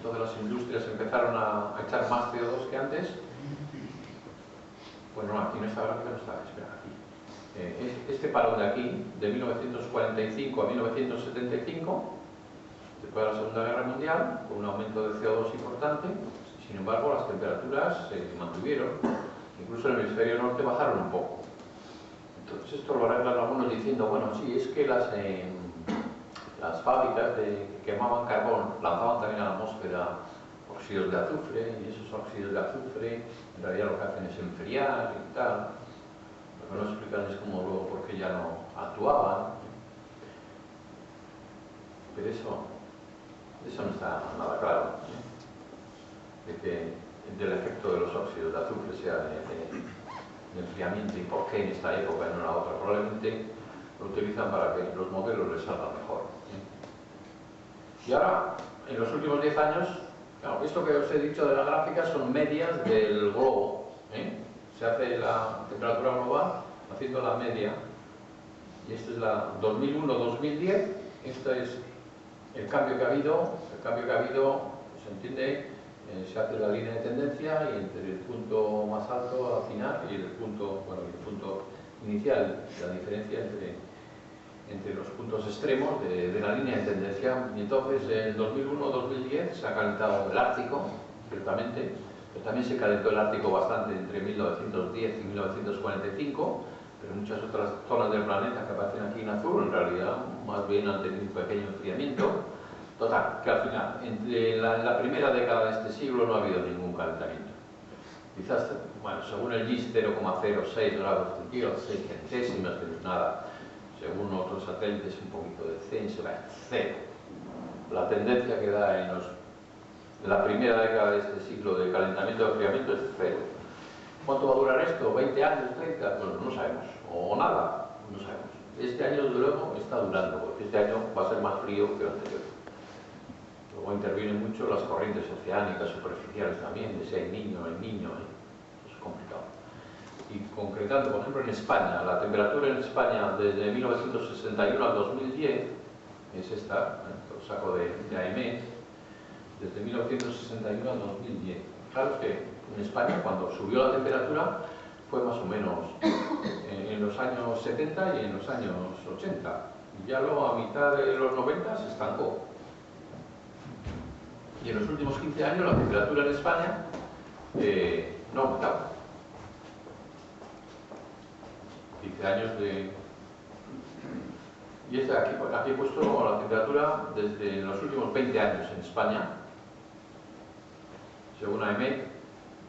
entonces las industrias empezaron a echar más CO2 que antes. Pues no, aquí no está, gráfica no está, espera, aquí. Este parón de aquí, de 1945 a 1975, después de la Segunda Guerra Mundial, con un aumento de CO2 importante, sin embargo las temperaturas se mantuvieron, incluso en el hemisferio norte bajaron un poco. Entonces esto lo arreglan algunos diciendo, bueno, sí, es que las fábricas que quemaban carbón lanzaban también a la atmósfera óxidos de azufre, y esos óxidos de azufre en realidad lo que hacen es enfriar y tal. Lo que no explican es cómo luego por qué ya no actuaban. Pero eso no está nada claro, de que del efecto de los óxidos de azufre sea de enfriamiento y por qué en esta época y no en la otra. Probablemente lo utilizan para que los modelos les salgan mejor. Y ahora, en los últimos 10 años, claro, esto que os he dicho de la gráfica son medias del globo. Se hace la temperatura global haciendo la media. Y esto es la 2001-2010. Esto es el cambio que ha habido. El cambio que ha habido, se entiende, se hace la línea de tendencia y entre el punto más alto al final y el punto, bueno, el punto inicial, la diferencia entre los puntos extremos de la línea de tendencia. Y entonces en 2001-2010 se ha calentado el Ártico, ciertamente, pero también se calentó el Ártico bastante entre 1910 y 1945, pero muchas otras zonas del planeta que aparecen aquí en azul en realidad más bien han tenido un pequeño enfriamiento. Total, que al final, en la primera década de este siglo no ha habido ningún calentamiento. Quizás, bueno, según el GIS 0,06 grados centígrados, 6 centésimas, que no es nada. Según otros satélites, un poquito de descenso, cero. La tendencia que da en la primera década de este siglo de calentamiento y enfriamiento es cero. ¿Cuánto va a durar esto? ¿20 años? ¿30? Bueno, no sabemos. O nada, no sabemos. Este año, desde luego, está durando, porque este año va a ser más frío que el anterior. Luego intervienen mucho las corrientes oceánicas superficiales también, de si hay niño, no hay niño, es complicado. Y concretando, por ejemplo, en España, la temperatura en España desde 1961 al 2010, es esta, lo saco de AEMET, desde 1961 al 2010. Claro, es que en España, cuando subió la temperatura, fue más o menos en los años 70 y en los años 80. Y ya luego, a mitad de los 90, se estancó. Y en los últimos 15 años, la temperatura en España no ha aumentado. 15 años de... Y aquí he puesto la temperatura desde los últimos 20 años en España, según AEMET,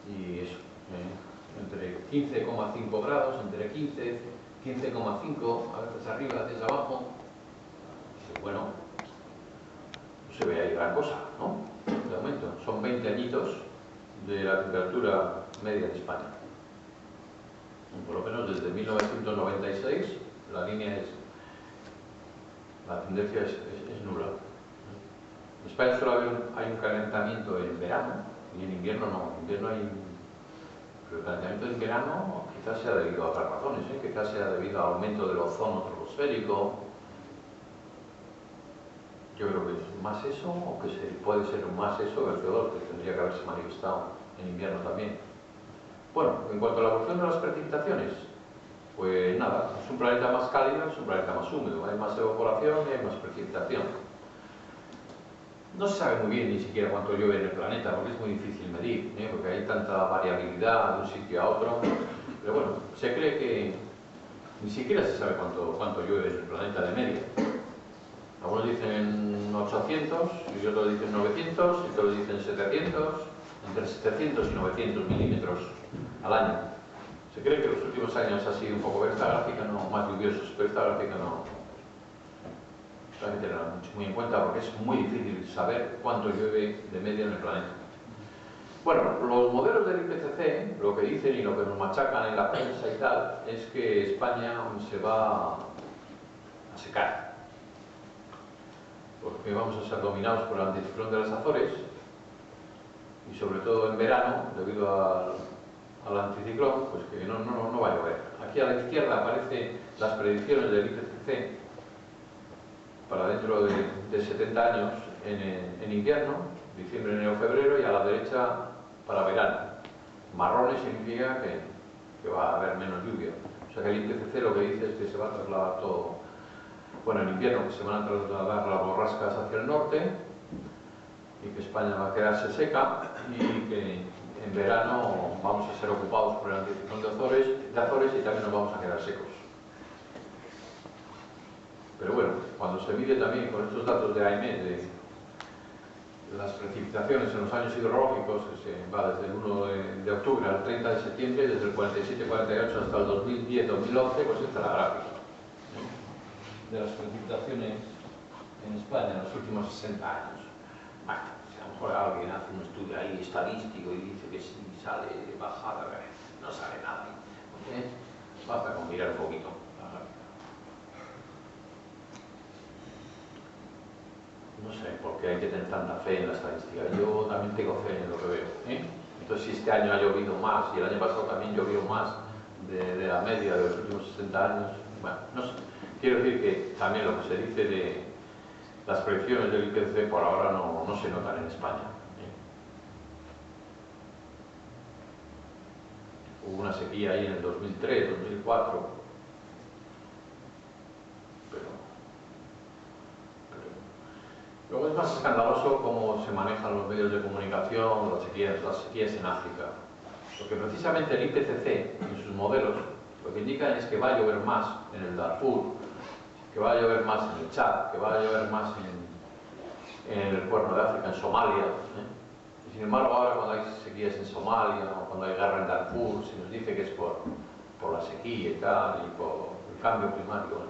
y eso, entre 15,5 grados, entre 15, 15,5, a veces arriba, a veces abajo. Y bueno, no se ve ahí gran cosa, ¿no? De momento, son 20 añitos de la temperatura media de España. Por lo menos desde 1996 la tendencia es nula. En España solo hay un calentamiento en verano y en invierno no. En invierno pero el calentamiento en verano quizás sea debido a otras razones, quizás sea debido al aumento del ozono troposférico. Yo creo que es más eso, o que puede ser más eso que el CO2, que tendría que haberse manifestado en invierno también. Bueno, en cuanto a la evolución de las precipitaciones, pues nada, es un planeta más cálido, es un planeta más húmedo, hay más evaporación y hay más precipitación. No se sabe muy bien ni siquiera cuánto llueve en el planeta, porque es muy difícil medir, porque hay tanta variabilidad de un sitio a otro. Pero bueno, se cree que ni siquiera se sabe cuánto llueve en el planeta de media. Algunos dicen 800, y otros dicen 900, y otros dicen 700, entre 700 y 900 milímetros al año. Se cree que en los últimos años ha sido un poco, ver esta gráfica, no más lluviosos, pero esta gráfica no hay que tenerla muy en cuenta porque es muy difícil saber cuánto llueve de media en el planeta. Bueno, los modelos del IPCC, lo que dicen y lo que nos machacan en la prensa y tal, es que España se va a secar, porque vamos a ser dominados por el anticiclón de las Azores, y sobre todo en verano, debido al anticiclón, pues que no va a llover. Aquí a la izquierda aparecen las predicciones del IPCC para dentro de 70 años en invierno, diciembre, enero, febrero, y a la derecha para verano. Marrones significa que va a haber menos lluvia. O sea que el IPCC lo que dice es que se va a trasladar todo, bueno, en invierno que se van a trasladar las borrascas hacia el norte y que España va a quedarse seca y que en verano vamos a ser ocupados por el anticiclón de Azores y también nos vamos a quedar secos. Pero bueno, cuando se mide también con estos datos de AEMET de las precipitaciones en los años hidrológicos, que se va desde el 1 de octubre al 30 de septiembre, desde el 47-48 hasta el 2010-2011, pues esta es la gráfica de las precipitaciones en España en los últimos 60 años. Bueno, si a lo mejor alguien hace un estudio ahí estadístico y dice que sí sale bajada, no sale nada. Basta con mirar un poquito la gráfica. No sé por qué hay que tener tanta fe en la estadística. Yo también tengo fe en lo que veo. Entonces, si este año ha llovido más y el año pasado también llovió más de la media de los últimos 60 años, bueno, no sé. Quiero decir que también lo que se dice de las predicciones del IPCC por ahora no se notan en España. Hubo una sequía ahí en el 2003, 2004, pero luego es más escandaloso cómo se manejan los medios de comunicación, las sequías en África. Porque precisamente el IPCC, en sus modelos, lo que indican es que va a llover más en el Darfur, que va a llover más en el Chad, que va a llover más en el Cuerno de África, en Somalia. Y sin embargo, ahora cuando hay sequías en Somalia o cuando hay guerra en Darfur, se nos dice que es por la sequía y tal, y por el cambio climático.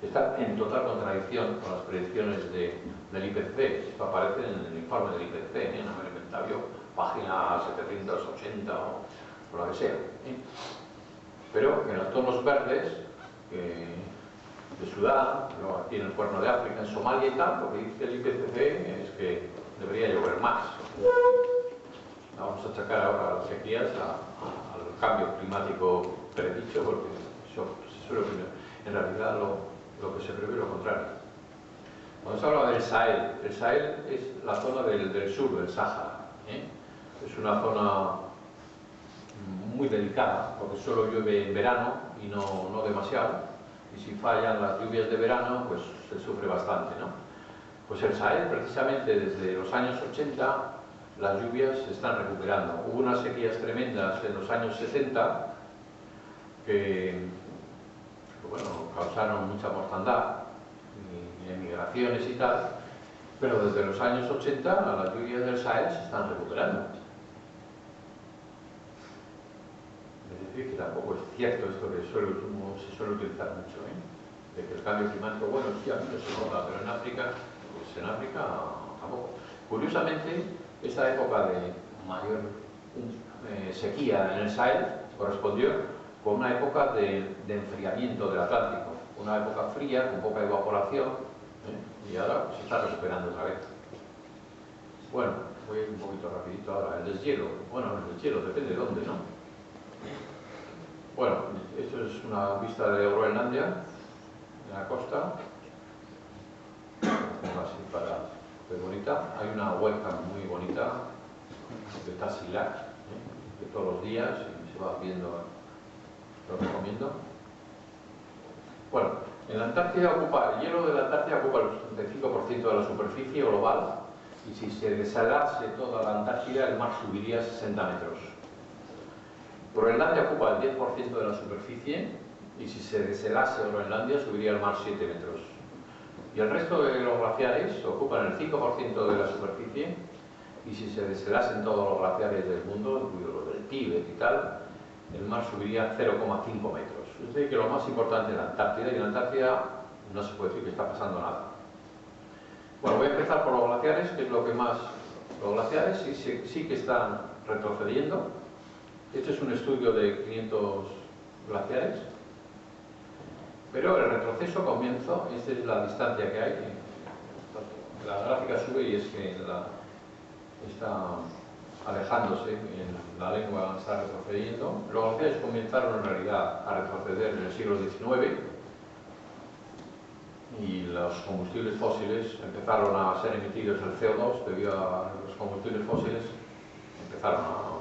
Está en total contradicción con las predicciones del IPCC. Esto aparece en el informe del IPCC, en el inventario, página 780 o lo que sea. Pero en los tonos verdes de Sudán, aquí en el Cuerno de África, en Somalia y tal, lo que dice el IPCC es que debería llover más. Vamos a achacar ahora las sequías al cambio climático predicho, porque eso se suele opinar. En realidad lo que se prevé es lo contrario. Cuando se habla del Sahel, el Sahel es la zona del sur del Sáhara. Es una zona muy delicada, porque solo llueve en verano y no demasiado. Y si fallan las lluvias de verano, pues se sufre bastante, ¿no? Pues el Sahel, precisamente desde los años 80, las lluvias se están recuperando. Hubo unas sequías tremendas en los años 70 que bueno, causaron mucha mortandad y emigraciones y tal, pero desde los años 80 las lluvias del Sahel se están recuperando. Es decir, que tampoco es cierto esto que se suele utilizar mucho, de que el cambio climático, bueno, sí, a mí no se nota, pero en África, pues en África tampoco. Curiosamente, esta época de mayor sequía en el Sahel correspondió con una época de enfriamiento del Atlántico, una época fría, con poca evaporación, y ahora se está recuperando otra vez. Bueno, voy a ir un poquito rapidito ahora. El deshielo, bueno, el deshielo depende de dónde, ¿no? Bueno, esto es una vista de Groenlandia, de la costa, así para ver bonita. Hay una webcam muy bonita de Tasiilaq, de todos los días, y se va viendo. Lo recomiendo. Bueno, en la Antártida el hielo de la Antártida ocupa el 75% de la superficie global, y si se deshelase toda la Antártida, el mar subiría 60 metros. Groenlandia ocupa el 10% de la superficie, y si se deshelase Groenlandia, subiría el mar 7 metros. Y el resto de los glaciares ocupan el 5% de la superficie, y si se deshelasen todos los glaciares del mundo, incluidos los del Tíbet y tal, el mar subiría 0,5 metros. Es decir, que lo más importante es la Antártida, y en la Antártida no se puede decir que está pasando nada. Bueno, voy a empezar por los glaciares, que es lo que más... Los glaciares sí que están retrocediendo. Este es un estudio de 500 glaciares. Pero el retroceso comienza, esta es la distancia que hay. La gráfica sube y es que está alejándose, en la lengua está retrocediendo. Los glaciares comenzaron en realidad a retroceder en el siglo XIX y los combustibles fósiles empezaron a ser emitidos el CO2 debido a los combustibles fósiles,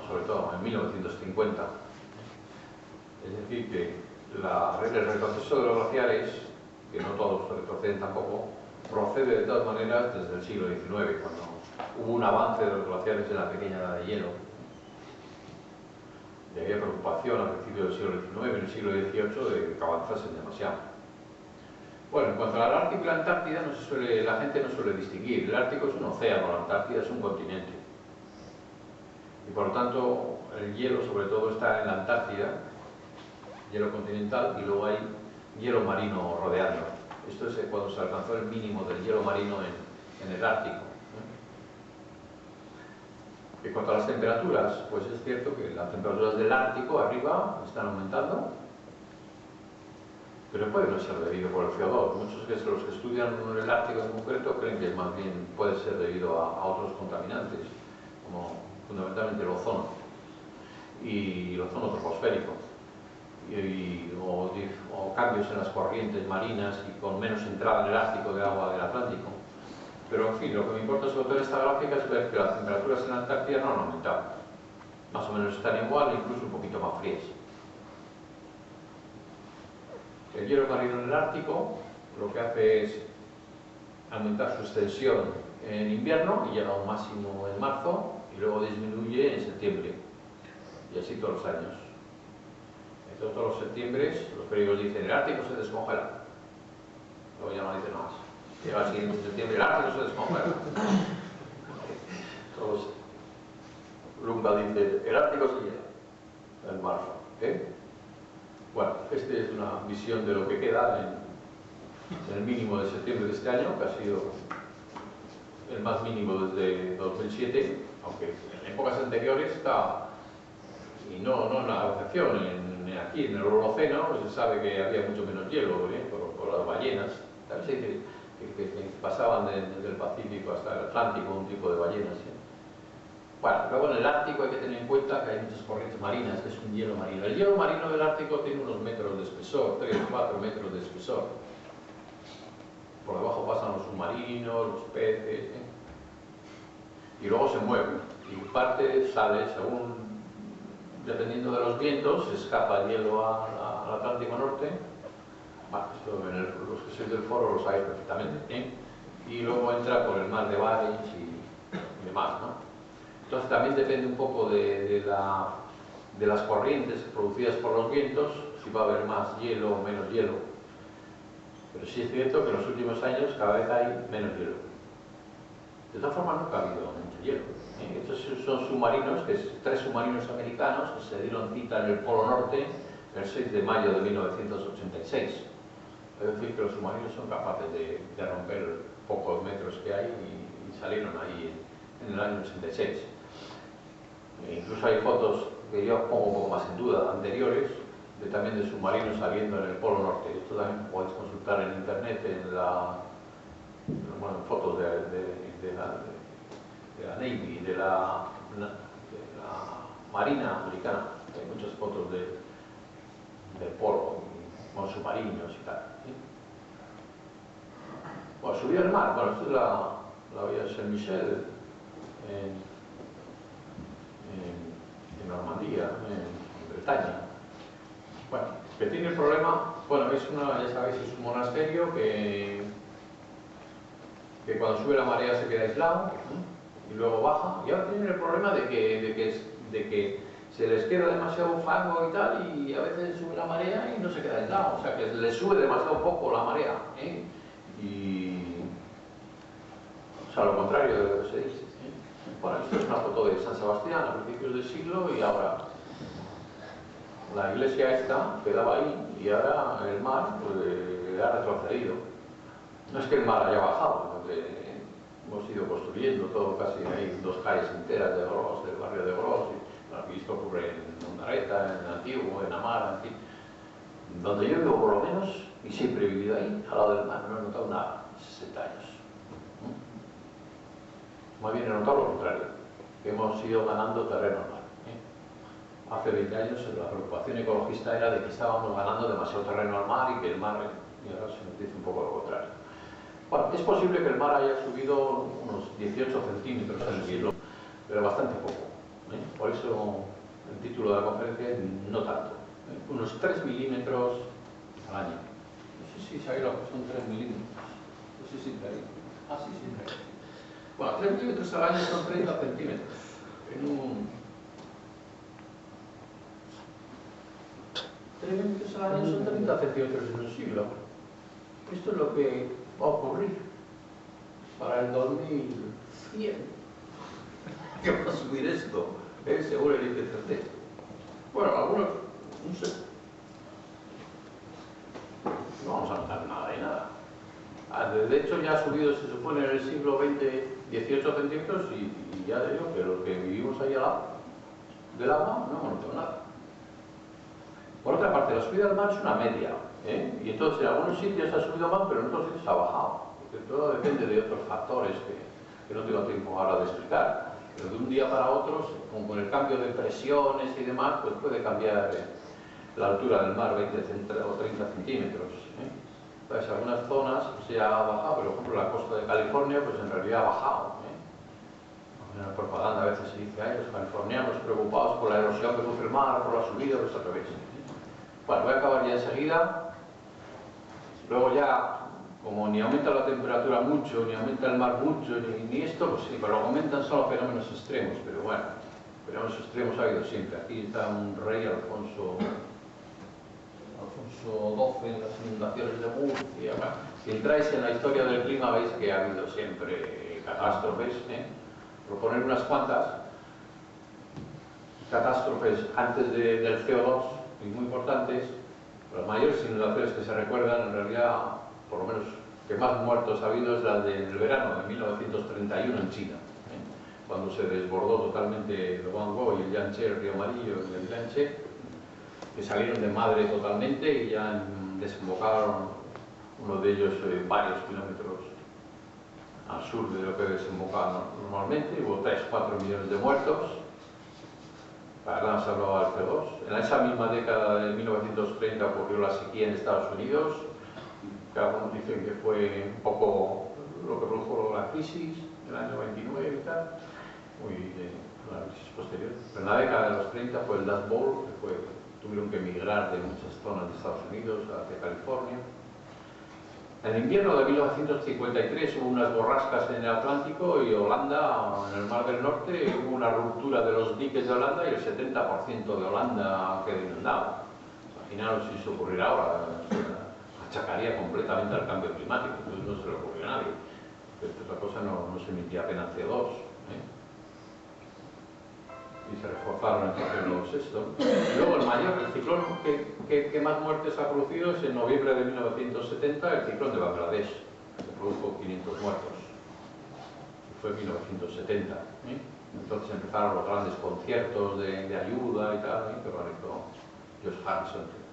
sobre todo en 1950. Es decir, que el retroceso de los glaciares, que no todos retroceden tampoco, procede de todas maneras desde el siglo XIX, cuando hubo un avance de los glaciares en la pequeña edad de hielo. Y había preocupación al principio del siglo XIX, en el siglo XVIII, de que avanzasen demasiado. Bueno, en cuanto al Ártico y la Antártida, la gente no suele distinguir. El Ártico es un océano, la Antártida es un continente. Y por lo tanto, el hielo sobre todo está en la Antártida, hielo continental, y luego hay hielo marino rodeando. Esto es cuando se alcanzó el mínimo del hielo marino en el Ártico. En cuanto a las temperaturas, pues es cierto que las temperaturas del Ártico arriba están aumentando, pero puede no ser debido por el CO2. Muchos de los que estudian el Ártico en concreto creen que más bien puede ser debido a otros contaminantes, como fundamentalmente el ozono y el ozono troposférico, o cambios en las corrientes marinas y con menos entrada en el Ártico de agua del Atlántico. Pero en fin, lo que me importa sobre todo en esta gráfica es ver que las temperaturas en la Antártida no han aumentado. Más o menos están igual, incluso un poquito más frías. El hielo marino en el Ártico lo que hace es aumentar su extensión en invierno y llega a un máximo en marzo y luego disminuye en septiembre. Y así todos los años. Entonces todos los septiembres los periódicos dicen el Ártico se descongela. Luego ya no dicen más. Llega el siguiente septiembre, el Ártico se descongela. Todos. Lunga dice, el Ártico se hiela en marzo. Bueno, esta es una visión de lo que queda en el mínimo de septiembre de este año, que ha sido el más mínimo desde 2007, aunque en épocas anteriores está, y no en la excepción, aquí en el Holoceno se sabe que había mucho menos hielo por las ballenas. También se dice que pasaban desde el Pacífico hasta el Atlántico un tipo de ballenas. Bueno, luego en el Ártico hay que tener en cuenta que hay muchas corrientes marinas, que es un hielo marino. El hielo marino del Ártico tiene unos metros de espesor, 3 o 4 metros de espesor. Por debajo pasan los submarinos, los peces, y luego se mueven. Y parte sale, según, dependiendo de los vientos, se escapa el hielo al Atlántico Norte. Bueno, esto los que sois del foro lo sabéis perfectamente. Y luego entra por el mar de Barents y demás, ¿no? Entonces también depende un poco de las corrientes producidas por los vientos, si va a haber más hielo o menos hielo. Pero sí es cierto que en los últimos años cada vez hay menos hielo. De todas formas nunca ha habido mucho hielo. Estos son submarinos, 3 submarinos americanos que se dieron cita en el Polo Norte el 6 de mayo de 1986. Es decir, que los submarinos son capaces de romper pocos metros que hay y salieron ahí en el año 86. Incluso hay fotos que yo pongo un poco más en duda, anteriores, también de submarinos saliendo en el Polo Norte. Esto también podéis consultar en internet, bueno, fotos de la Navy, de la Marina americana. Hay muchas fotos del Polo, con submarinos y tal. Bueno, subir al mar. Bueno, esto es la vía de Saint-Michel en Normandía, en Bretaña. Bueno, que tiene el problema, bueno, ya sabéis, es un monasterio que cuando sube la marea se queda aislado y luego baja, y ahora tienen el problema de que se les queda demasiado fango y tal, y a veces sube la marea y no se queda aislado, o sea que les sube demasiado poco la marea, o sea, lo contrario de lo que se dice. Bueno, esto es una foto de San Sebastián a principios del siglo, y ahora la iglesia esta quedaba ahí y ahora el mar pues, ha retrocedido. No es que el mar haya bajado, porque hemos ido construyendo todo, casi hay 2 calles enteras de Gros, del barrio de Gros, y bueno, esto ocurre en Ondarreta, en Antiguo, en Amara, en fin. Donde yo vivo por lo menos, y siempre he vivido ahí, al lado del mar, no he notado nada en 60 años. Más bien he notado lo contrario, que hemos ido ganando terreno al mar. Hace 20 años la preocupación ecologista era de que estábamos ganando demasiado terreno al mar y que el mar, y ahora se nos dice un poco lo contrario. Bueno, es posible que el mar haya subido unos 18 centímetros en el siglo, pero bastante poco. Por eso el título de la conferencia es no tanto. Unos 3 milímetros al año. No sé si sabéis lo que son 3 milímetros. No sé si traéis. Ah, sí, sí, traéis. Bueno, 3 milímetros al año son 30 centímetros. En un... 3 milímetros al año son 30 centímetros en un siglo. Esto es lo que va a ocurrir para el 2100. ¿Qué va a subir esto? Según el IPCC. Bueno, algunos, no sé. No vamos a notar nada de nada. De hecho, ya ha subido, se supone, en el siglo XX 18 centímetros y ya digo que los que vivimos ahí al lado del agua no hemos notado nada. Por otra parte, la subida del mar es una media, y entonces en algunos sitios ha subido más, pero en otros sitios ha bajado, porque todo depende de otros factores que no tengo tiempo ahora de explicar. Pero de un día para otro, con el cambio de presiones y demás, pues puede cambiar la altura del mar 20 o 30 centímetros. Entonces, algunas zonas se ha bajado, por ejemplo, la costa de California, pues en realidad ha bajado. En la propaganda a veces se dice, ay, los californianos preocupados por la erosión que sufre el mar, por la subida, pues al revés. Bueno, voy a acabar ya enseguida. Luego ya, como ni aumenta la temperatura mucho, ni aumenta el mar mucho, ni esto, pues sí, pero lo que aumentan son los fenómenos extremos, pero bueno, fenómenos extremos ha habido siempre. Aquí está un rey, Alfonso XII, en las inundaciones de Murcia. Bueno, si entráis en la historia del clima veis que ha habido siempre catástrofes. Por poner unas cuantas catástrofes antes del CO2, y muy importantes, las mayores inundaciones que se recuerdan, en realidad, por lo menos que más muertos ha habido, es la del verano de 1931 en China, cuando se desbordó totalmente el Huanghe y el Yangtze, el río Amarillo y el Yangtze, que salieron de madre totalmente y ya desembocaron, uno de ellos varios kilómetros al sur de lo que desemboca normalmente, hubo 3-4 millones de muertos. Para nada se hablaba del CO2. En esa misma década de 1930 ocurrió la sequía en Estados Unidos, que algunos dicen que fue un poco lo que produjo la crisis del año 29 y tal, la crisis posterior. Pero en la década de los 30 fue el Dust Bowl, que tuvieron que emigrar de muchas zonas de Estados Unidos hacia California. En el invierno de 1953 hubo unas borrascas en el Atlántico y Holanda, en el Mar del Norte, hubo una ruptura de los diques de Holanda y el 70% de Holanda quedó inundado. Imaginaos si eso ocurriera ahora, achacaría completamente al cambio climático, entonces no se le ocurrió a nadie. Pero otra cosa no se emitía apenas CO2. Y se reforzaron entonces Luego el ciclón que más muertes ha producido es en noviembre de 1970, el ciclón de Bangladesh, que produjo 500 muertos. Y fue en 1970. Entonces empezaron los grandes conciertos de ayuda y tal, que organizó Josh Harrison.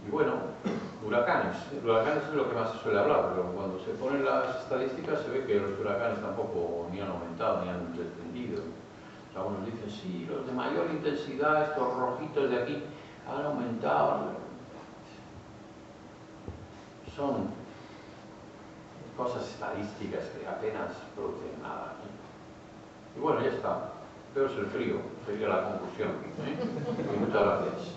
Y bueno, huracanes. Huracanes es lo que más se suele hablar, pero cuando se ponen las estadísticas se ve que los huracanes tampoco ni han aumentado ni han descendido. Algunos dicen, sí, los de mayor intensidad, estos rojitos de aquí, han aumentado. Son cosas estadísticas que apenas producen nada. Y bueno, ya está. Pero es el frío, sería la conclusión. Y muchas gracias.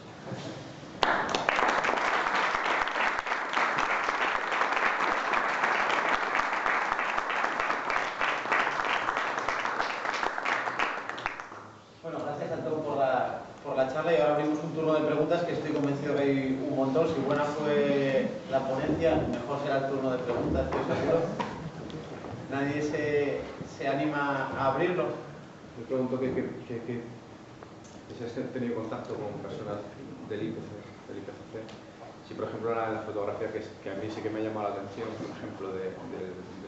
La charla y ahora abrimos un turno de preguntas que estoy convencido que hay un montón. Si buena fue la ponencia, mejor será el turno de preguntas, estoy seguro. ¿Nadie se anima a abrirlo? Me pregunto que si has tenido contacto con personas del IPCC. Si por ejemplo en la fotografía que a mí sí que me ha llamado la atención, por ejemplo del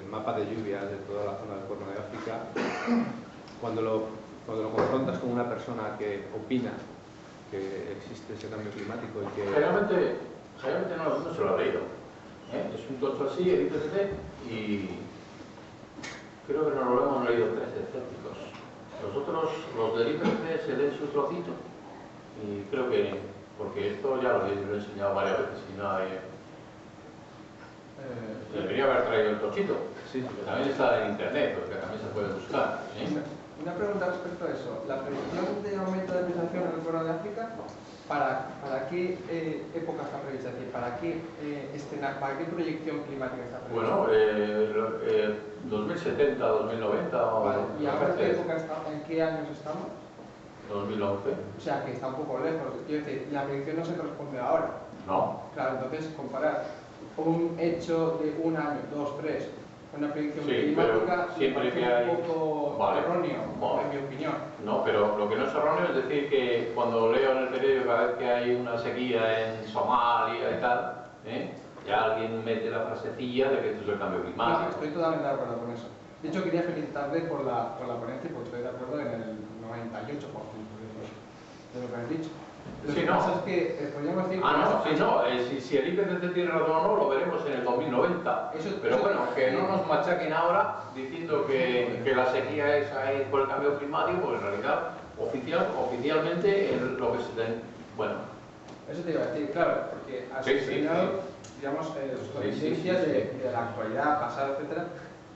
mapa de lluvias de toda la zona del Cuerno de África, cuando lo confrontas con una persona que opina que existe ese cambio climático y que... Generalmente no se lo ha leído. Es un tocho así, el IPCC, y creo que no lo hemos leído 3 escépticos. Nosotros, los del IPCC, se leen su trocito, y creo que, porque esto ya lo he enseñado varias veces y traído el tochito, Sí. que también está en internet, porque también se puede buscar. Una pregunta respecto a eso. La predicción de aumento de precipitación en el Corno de África, ¿para qué época está prevista? Es decir, ¿para qué proyección climática está prevista? Bueno, 2070, 2090 o Vale, ¿y ahora en qué años estamos? 2011. O sea, que está un poco lejos. Quiero decir, la predicción no se corresponde ahora. No. Claro, entonces comparar un hecho de un año, dos, tres, una predicción Sí, pero climática siempre que es hay... un poco Vale. erróneo, Vale. en mi opinión. No, pero lo que no es erróneo es decir que cuando leo en el periódico cada vez que hay una sequía en Somalia y tal, ya alguien mete la frasecilla de que esto es el cambio No, climático. estoy totalmente de acuerdo con eso. De hecho, quería felicitarle por la ponencia porque estoy de acuerdo en el 98% de lo que has dicho. Lo Sí, que no. pasa es que podríamos decir Ah, no, que sí, no. Si el IPCC tiene razón o no, lo veremos en el 2090. Pero bueno, que no nos machaquen ahora diciendo que la sequía es ahí por el cambio climático, porque en realidad oficialmente lo que se ten... Bueno, eso te iba a decir, claro, porque has Sí, sí, enseñado, sí. digamos, Sí, evidencias sí. de la actualidad, pasada, etcétera,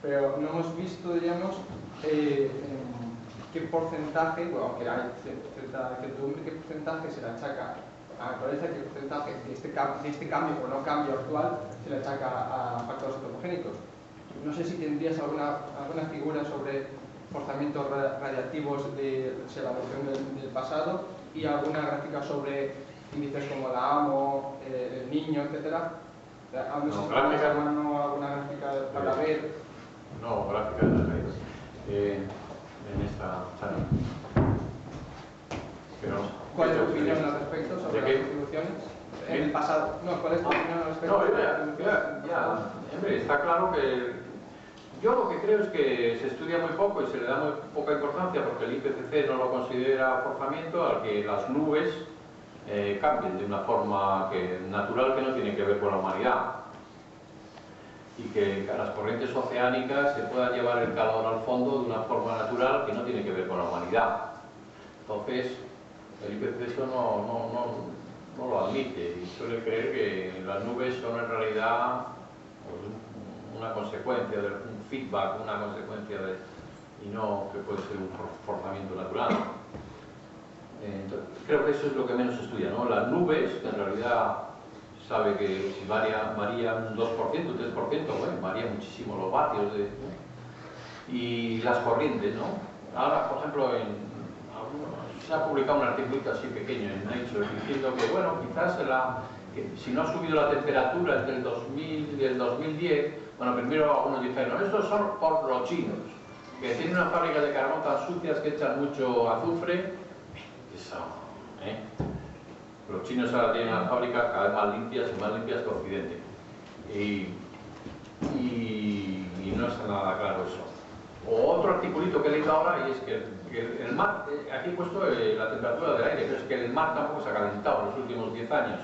pero no hemos visto, digamos, qué porcentaje, bueno, aunque hay cierta incertidumbre, qué porcentaje se le achaca a la naturaleza, qué porcentaje de este cambio o no cambio actual se le achaca a factores antropogénicos. No sé si tendrías alguna figura sobre forzamientos radiactivos de la evolución del pasado y alguna gráfica sobre índices como la AMO, el niño, etcétera. No sé si tienes a mano alguna gráfica para ver. no, gráfica de las redes. En esta charla. ¿Cuál es tu opinión al respecto sobre ¿De qué? las contribuciones? En el pasado. No, ¿cuál es tu opinión al respecto? No, hombre, está claro que yo lo que creo es que se estudia muy poco y se le da muy poca importancia porque el IPCC no lo considera forzamiento al que las nubes cambien de una forma natural que no tiene que ver con la humanidad y que las corrientes oceánicas se puedan llevar el calor al fondo de una forma natural que no tiene que ver con la humanidad. Entonces, el IPCC eso no lo admite y suele creer que las nubes son en realidad una consecuencia, un feedback, una consecuencia y no que puede ser un forzamiento natural. Entonces, creo que eso es lo que menos se estudia, ¿no? Las nubes, que en realidad sabe que si varía un 2%, un 3%, bueno, varía muchísimo los vatios y las corrientes, ¿no? Ahora, por ejemplo, se ha publicado un artículo así pequeño en Nature diciendo que, bueno, quizás que si no ha subido la temperatura entre el 2000 y el 2010, bueno, primero algunos dijeron, no, estos son por los chinos, que tienen una fábrica de carbón tan sucias que echan mucho azufre, Los chinos ahora tienen unas fábricas cada vez más limpias y más limpias que Occidente. Y no está nada claro eso. O otro articulito que he leído ahora y es que el mar, aquí he puesto la temperatura del aire, pero es que el mar tampoco se ha calentado en los últimos 10 años.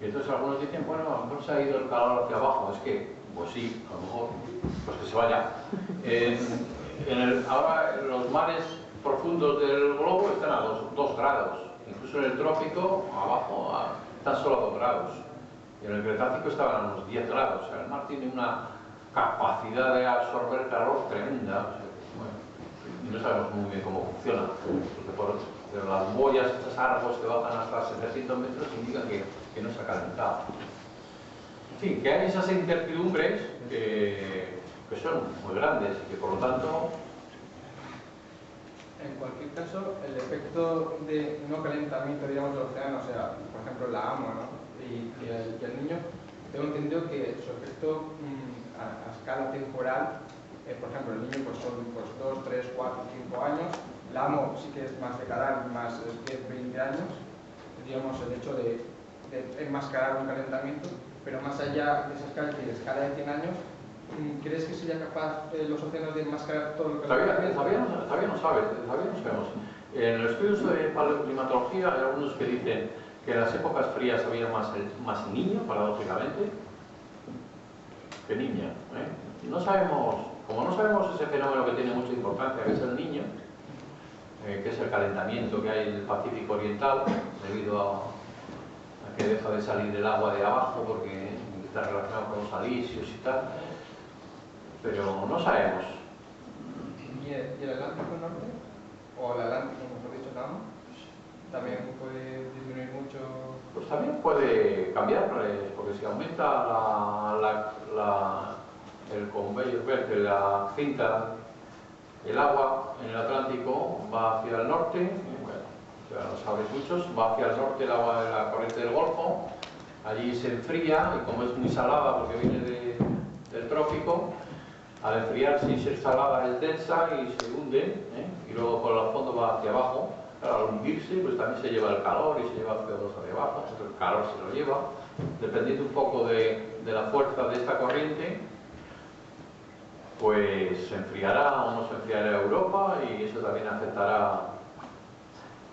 Y entonces algunos dicen, bueno, a lo mejor se ha ido el calor hacia abajo. Es que, pues sí, a lo mejor, pues que se vaya. Ahora los mares profundos del globo están a 2 grados. Incluso en el trópico, abajo, están solo a 2 grados. Y en el Cretácico estaban a unos 10 grados. O sea, el mar tiene una capacidad de absorber calor tremenda. Y no sabemos muy bien cómo funciona. Pero las boyas, estas árboles que bajan hasta 700 metros, indican que no se ha calentado. En fin, que hay esas incertidumbres que son muy grandes y que por lo tanto... En cualquier caso, el efecto de no calentamiento, digamos, del océano, o sea, por ejemplo, la AMO, ¿no? y el niño, tengo entendido que su efecto a escala temporal, por ejemplo, el niño pues son 2, 3, 4, 5 años, la AMO sí que es más decadal, más 10, 20 años, digamos, el hecho de enmascarar un calentamiento, pero más allá de esa escala de 100 años, ¿crees que sería capaz los océanos de enmascarar todo el calentamiento? Todavía no sabemos. En los estudios de paleoclimatología hay algunos que dicen que en las épocas frías había más niño, paradójicamente, que niña. No sabemos, como no sabemos ese fenómeno que tiene mucha importancia, que es el niño, que es el calentamiento que hay en el Pacífico Oriental, debido a que deja de salir el agua de abajo porque está relacionado con los alisios y tal. pero no sabemos. ¿Y el Atlántico Norte? ¿O el Atlántico, mejor dicho, nada? ¿También puede disminuir mucho? Pues también puede cambiar, porque si aumenta el conveyor belt, la cinta, el agua en el Atlántico va hacia el norte, bueno, ya lo sabéis muchos, va hacia el norte el agua de la corriente del Golfo, allí se enfría y como es muy salada porque viene del trópico, al enfriarse se salada es densa y se hunde, y luego por el fondo va hacia abajo. Claro, al hundirse pues también se lleva el calor y se lleva el CO2 hacia abajo, entonces el calor se lo lleva, dependiendo un poco de la fuerza de esta corriente, pues se enfriará o no se enfriará Europa y eso también afectará,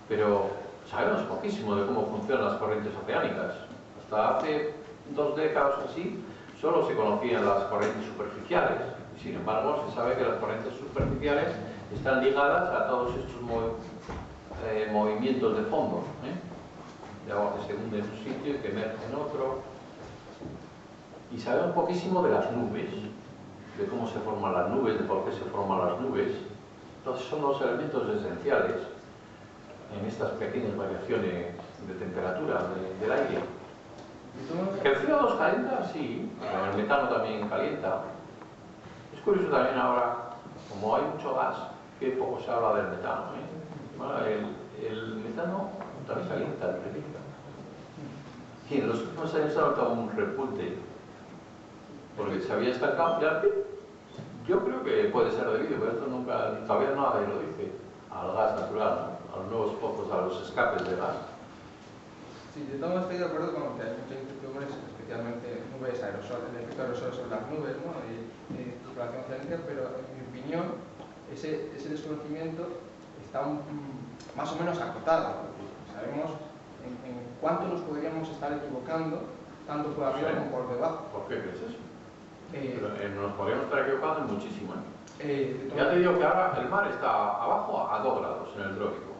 pero sabemos poquísimo de cómo funcionan las corrientes oceánicas. Hasta hace 2 décadas así solo se conocían las corrientes superficiales y sin embargo se sabe que las corrientes superficiales están ligadas a todos estos movimientos de fondo, de agua que se hunde en un sitio y que emerge en otro. Y sabemos poquísimo de las nubes, de cómo se forman las nubes, de por qué se forman las nubes. Entonces son los elementos esenciales en estas pequeñas variaciones de temperatura del aire. Que el CO2 calienta, sí, pero el metano también calienta. Es curioso también ahora, como hay mucho gas, que poco se habla del metano. Bueno, el metano también calienta el planeta. Y en los últimos años se ha notado un repunte, porque se había estancado. Yo creo que puede ser debido, pero esto nunca, todavía nadie lo dice, al gas natural, ¿no? A los nuevos pozos, a los escapes de gas. Sí, yo también estoy de acuerdo con que hay muchas incertidumbres, especialmente nubes, aerosol, el efecto aerosol sobre las nubes, ¿no? Y circulación oceánica, pero en mi opinión, ese desconocimiento está más o menos acotado. Sabemos en cuánto nos podríamos estar equivocando, tanto por arriba como por debajo. ¿Por qué crees eso? Pero, nos podríamos estar equivocando muchísimo. Ya te Todo... digo que ahora el mar está abajo a 2 grados en el trópico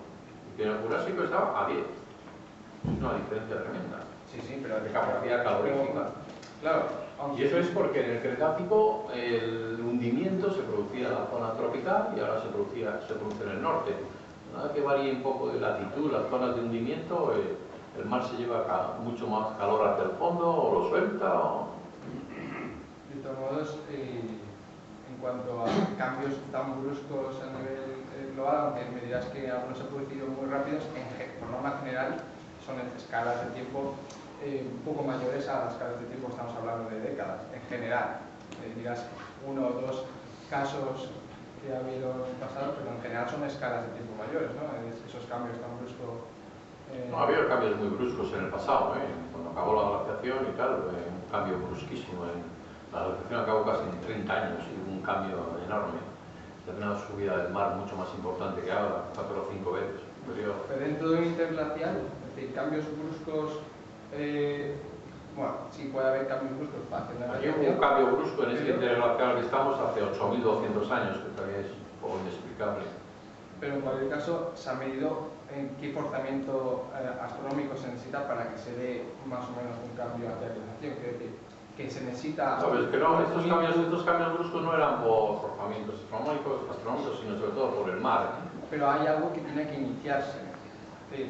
y que en el Jurásico estaba a 10. Es una diferencia tremenda. Sí, sí, pero de capacidad calorífica. Claro. Y eso es porque en el Cretácico el hundimiento se producía en la zona tropical y ahora se produce en el norte. Nada que varíe un poco de latitud, las zonas de hundimiento, el mar se lleva mucho más calor hacia el fondo o lo suelta. De todos modos, en cuanto a cambios tan bruscos a nivel global, aunque me dirás que algunos han producido muy rápidos, por norma general son en escalas de tiempo un poco mayores a las escalas de tiempo, estamos hablando de décadas, en general. Dirás 1 o 2 casos que ha habido en el pasado, pero en general son escalas de tiempo mayores, ¿no? Esos cambios tan bruscos. No, ha habido cambios muy bruscos en el pasado, cuando acabó la glaciación y tal, un cambio brusquísimo. La glaciación acabó casi en 30 años y hubo un cambio enorme. También una subida del mar mucho más importante que ahora, 4 o 5 veces. Pero dentro de un interglacial, es decir, cambios bruscos, bueno, sí puede haber cambios bruscos para hacer la Aquí hubo un cambio brusco en este interglacial que estamos hace 8.200 años, que todavía es un poco inexplicable. Pero en cualquier caso, se ha medido en qué forzamiento astronómico se necesita para que se dé más o menos un cambio hacia la glaciación. Quiere decir, que se necesita... Sabes que no, estos cambios bruscos no eran por forzamientos astronómicos, sino sobre todo por el mar. Pero hay algo que tiene que iniciarse.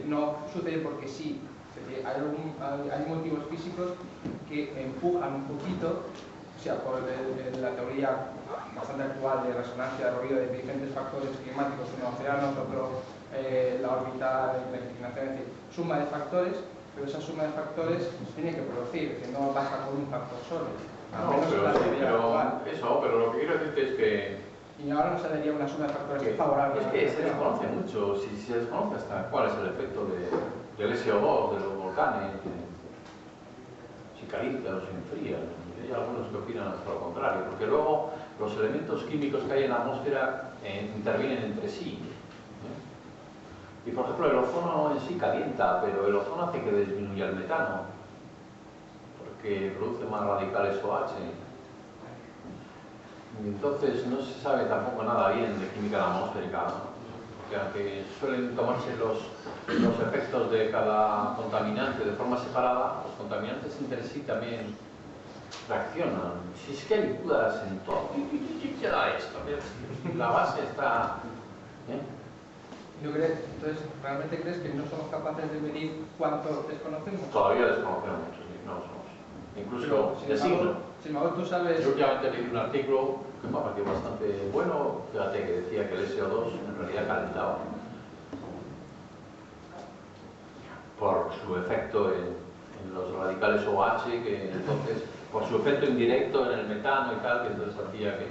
No sucede porque sí. Hay motivos físicos que empujan un poquito, o sea, por la teoría bastante actual de resonancia de ruido de diferentes factores climáticos, uno océanos, otro la órbita, la inclinación, es decir, suma de factores, pero esa suma de factores tiene que producir, que no basta con un factor solo. Pero lo que quiero decirte es que... Y ahora no se daría una suma de factores favorable. Es que se desconoce mucho, si se desconoce hasta cuál es el efecto del SO2, de los volcanes, si calienta o se enfría. Hay algunos que opinan hasta lo contrario, porque luego los elementos químicos que hay en la atmósfera intervienen entre sí. Y por ejemplo, el ozono en sí calienta, pero el ozono hace que disminuya el metano, porque produce más radicales OH. Y entonces no se sabe tampoco nada bien de química atmosférica, porque aunque suelen tomarse los efectos de cada contaminante de forma separada, los contaminantes entre sí también reaccionan. Si es que hay dudas en todo. ¿Qué da esto? La base está... ¿No crees? Entonces, ¿realmente crees que no somos capaces de medir cuánto desconocemos? Todavía desconocemos mucho, sí, no lo somos. Incluso de signo. Sin embargo, tú sabes... Yo últimamente leí un artículo que me ha parecido bastante bueno, fíjate, que decía que el SO2 en realidad calentaba por su efecto en los radicales OH, que entonces, por su efecto indirecto en el metano y tal, que entonces hacía que...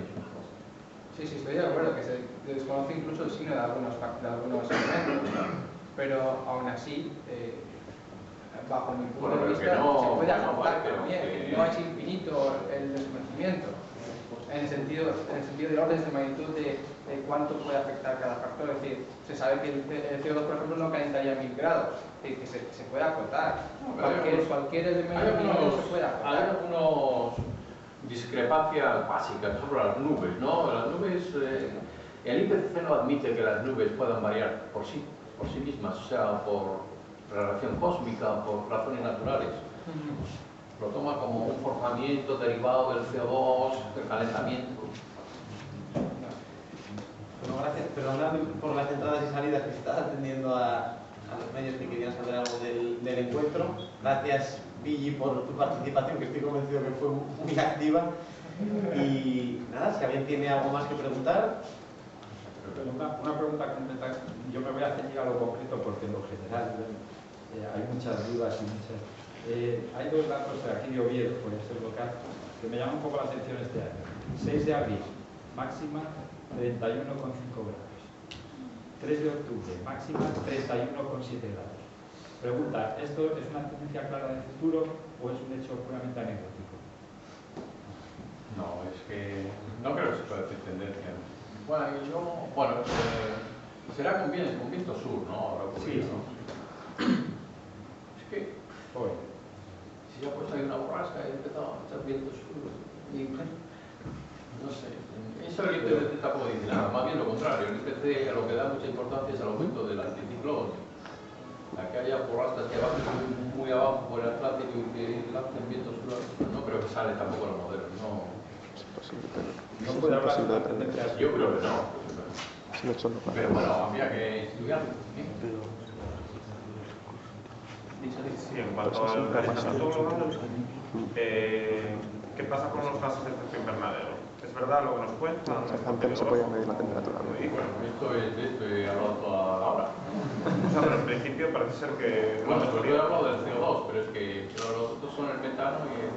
Sí, estoy de acuerdo, que se desconoce incluso el signo de algunos elementos, ¿no? Pero aún así, bajo mi punto de vista, se puede acortar también, que no es infinito el desconocimiento, en el sentido del orden de magnitud de cuánto puede afectar cada factor. Es decir, se sabe que el CO2, por ejemplo, no calentaría a 1000 grados, es decir, que se puede acotar. Cualquier elemento mínimo se puede acotar. Hay algunos discrepancias básicas sobre las nubes, ¿no? Las nubes, el IPCC no admite que las nubes puedan variar por sí mismas, o sea, por relación cósmica, por razones naturales. Lo toma como un forzamiento derivado del CO2, del calentamiento. Bueno, gracias. Perdonad por las entradas y salidas que estaba atendiendo a los medios que querían saber algo del encuentro. Gracias, Billy, por tu participación, que estoy convencido que fue muy activa. Y nada, si alguien tiene algo más que preguntar. Una pregunta concreta. Yo me voy a ceñir a lo concreto porque en lo general hay muchas dudas y muchas... hay dos datos de aquí de Oviedo, por ser local, que me llaman un poco la atención este año. 6 de abril, máxima 31,5 grados. 3 de octubre, máxima 31,7 grados. Pregunta, ¿esto es una tendencia clara de futuro o es un hecho puramente anecdótico? No, es que no creo que se pueda decir tendencia. Bueno, será con viento sur, ¿no? Ahora ocurrido, Sí. ¿no? Es que Hoy. si ya pues hay una borrasca y empezado a echar viento sur, y, no sé, eso el IPCC tampoco dice nada, más bien lo contrario, el IPCC a lo que da mucha importancia es al aumento del anticiclón. A que haya borrascas que bajen muy abajo por el Atlántico y que lancen vientos sur, no creo que sale tampoco los modelos, no. No puede hablar de una tendencia. Yo creo que no. Pero bueno, habría que estudiarlo. Sí, en cuanto al calentamiento global, ¿qué pasa con los gases de efecto invernadero? ¿Es verdad lo que nos cuentan? Antes no se podía medir la temperatura. Y bueno, de esto he hablado toda la hora. O sea, pero en principio parece ser que... Bueno, pues yo he hablado del CO2, pero es que los otros son el metano y el...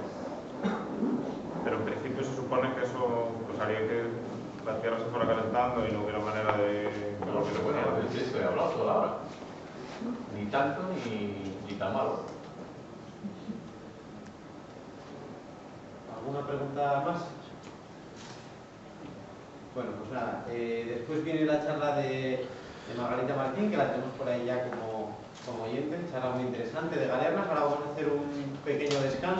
Pero en principio se supone que eso pues, haría que la Tierra se fuera calentando y no hubiera manera de... No, pero bueno, de esto he hablado toda la hora. Ni tanto ni tan malo. ¿Alguna pregunta más? Bueno, pues nada, después viene la charla de Margarita Martín, que la tenemos por ahí ya como oyente, charla muy interesante de Galernas. Ahora vamos a hacer un pequeño descanso.